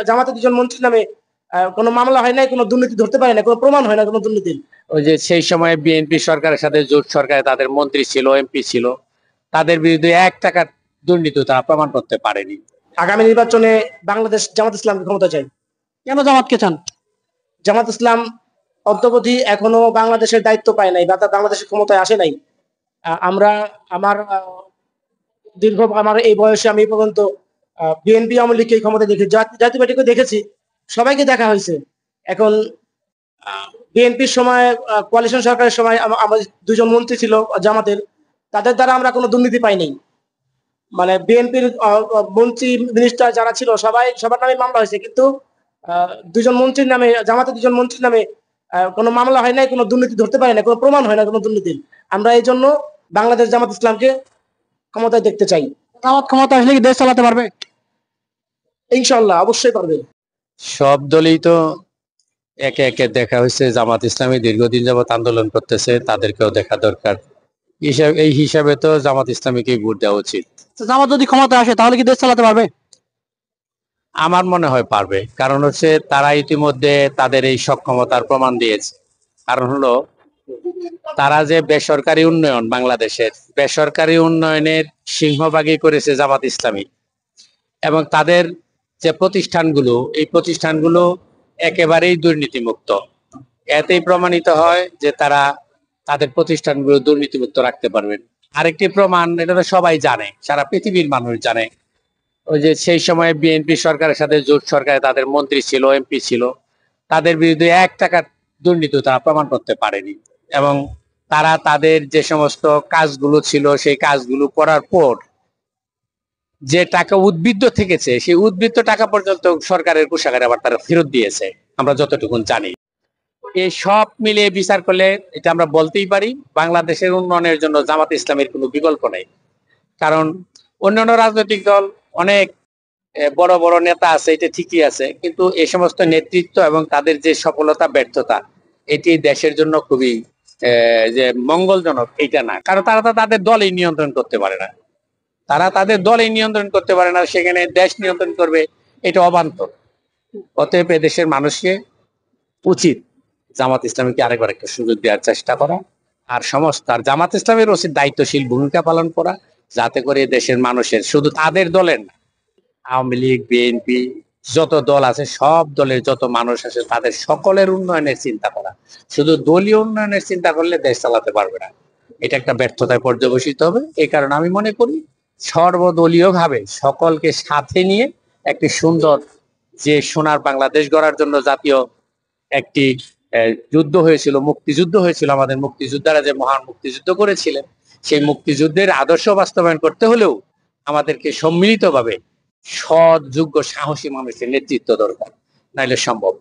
জামাতের দুজন মন্ত্রীর নামে কোনো মামলা হয় নাই, কোনো দুর্নীতি ধরতে পারে না, কোনো প্রমাণ হয় না কোনো দুর্নীতির। ওই যে সেই সময় বিএনপি সরকারের সাথে জোট সরকারে তাদের মন্ত্রী ছিল, এমপি ছিল, তাদের বিরুদ্ধে 1 টাকার দুর্নীতি তারা প্রমাণ করতে পারেনি। আগামী নির্বাচনে বাংলাদেশ জামাত ইসলামকে ক্ষমতা চাই। কেন জামাতকে চান? জামাত ইসলাম অদ্যাবধি এখনো বাংলাদেশের দায়িত্ব পায় নাই বা বাংলাদেশের ক্ষমতায় আসে নাই। আমরা আমার আমার এই বয়সে আমি পর্যন্ত বিএনপি আওয়ামী লীগকে ক্ষমতা দেখি, জাতীয় পার্টিকে দেখেছি, সবাইকে দেখা হয়েছে। এখন বিএনপির সময় কোয়ালিশন সরকারের সময় আমাদের দুজন মন্ত্রী ছিল জামাতের, তাদের দ্বারা আমরা কোনো দুর্নীতি পাইনি। মানে বিএনপির মন্ত্রী মিনিস্টার যারা ছিল সবার নামে মামলা হয়েছে, কিন্তু দুজন মন্ত্রীর নামে, জামাতের দুজন মন্ত্রীর নামে কোনো মামলা হয় নাই, কোনো দুর্নীতি ধরতে পারে না, কোনো প্রমাণ হয় না কোনো দুর্নীতির। আমরা এই জন্য বাংলাদেশ জামাত ইসলামকে ক্ষমতায় দেখতে চাই। জামাত ক্ষমতা আসলে কি দেশ চালাতে পারবে? ইনশাল্লাহ, অবশ্যই পারবে। সব দলই তো একে একে দেখা হয়েছে, জামাত ইসলামী দীর্ঘদিন যাবত আন্দোলন করতেছে, তাদেরকেও দেখা দরকার। এই হিসাবে তো জামাত ইসলামীকে ভোট দেওয়া উচিত। জামাত যদি ক্ষমতা আসে তাহলে কি দেশ চালাতে পারবে? আমার মনে হয় পারবে, কারণ হচ্ছে তারা ইতিমধ্যে তাদের এই সক্ষমতার প্রমাণ দিয়েছে। কারণ হলো তারা যে বেসরকারি উন্নয়ন, বাংলাদেশের বেসরকারি উন্নয়নের সিংহভাগই করেছে জামাত ইসলামী, এবং তাদের যে প্রতিষ্ঠানগুলো, এই প্রতিষ্ঠানগুলো একেবারেই দুর্নীতিমুক্ত। এতেই প্রমাণিত হয় যে তারা তাদের প্রতিষ্ঠানগুলো দুর্নীতিমুক্ত রাখতে পারবেন। আরেকটি প্রমাণ, এটা তো সবাই জানে, সারা পৃথিবীর মানুষ জানে, ওই যে সেই সময় বিএনপি সরকারের সাথে জোট সরকারে তাদের মন্ত্রী ছিল, এমপি ছিল, তাদের বিরুদ্ধে 1 টাকার দুর্নীতি তারা প্রমাণ করতে পারেনি। এবং তারা তাদের যে সমস্ত কাজগুলো ছিল, সেই কাজগুলো করার পর যে টাকা উদ্বৃত্ত থেকেছে, সেই উদ্বৃত্ত টাকা পর্যন্ত সরকারের কোষাগারে আবার তারা ফেরত দিয়েছে, আমরা যতটুকু জানি। এই সব মিলিয়ে বিচার করলে এটা আমরা বলতেই পারি, বাংলাদেশের উন্নয়নের জন্য জামাত ইসলামের কোনো বিকল্প নেই। কারণ অন্যান্য রাজনৈতিক দল অনেক বড় বড় নেতা আছে, এটা ঠিকই আছে, কিন্তু এই সমস্ত নেতৃত্ব এবং তাদের যে সফলতা ব্যর্থতা, এটি দেশের জন্য খুবই যে মঙ্গলজনক এটা না। কারণ তারা তাদের দলই নিয়ন্ত্রণ করতে পারে না, তারা তাদের দলই নিয়ন্ত্রণ করতে পারে না, সেখানে দেশ নিয়ন্ত্রণ করবে, এটা অবান্তর। অতএব দেশের মানুষকে উচিত জামাত ইসলামীকে আরেকবার একটা সুযোগ দেওয়ার চেষ্টা করা, আর জামাত ইসলামের উচিত দায়িত্বশীল ভূমিকা পালন করা, যাতে করে দেশের মানুষের, শুধু তাদের দলের না, আওয়ামী লীগ, বিএনপি, যত দল আছে, সব দলের যত মানুষ আছে, তাদের সকলের উন্নয়নের চিন্তা করা। শুধু দলীয় উন্নয়নের চিন্তা করলে দেশ চালাতে পারবে না, এটা একটা ব্যর্থতায় পর্যবসিত হবে। এই কারণে আমি মনে করি সর্বদলীয় ভাবে সকলকে সাথে নিয়ে একটি সুন্দর, যে সোনার বাংলাদেশ গড়ার জন্য জাতীয় একটি যুদ্ধ হয়েছিল, মুক্তিযুদ্ধ হয়েছিল, আমাদের মুক্তিযোদ্ধারা যে মহান মুক্তিযুদ্ধ করেছিলেন, সেই মুক্তিযুদ্ধের আদর্শ বাস্তবায়ন করতে হলেও আমাদেরকে সম্মিলিতভাবে সৎ, যোগ্য, সাহসী মানুষের নেতৃত্ব দরকার, নাইলে সম্ভব।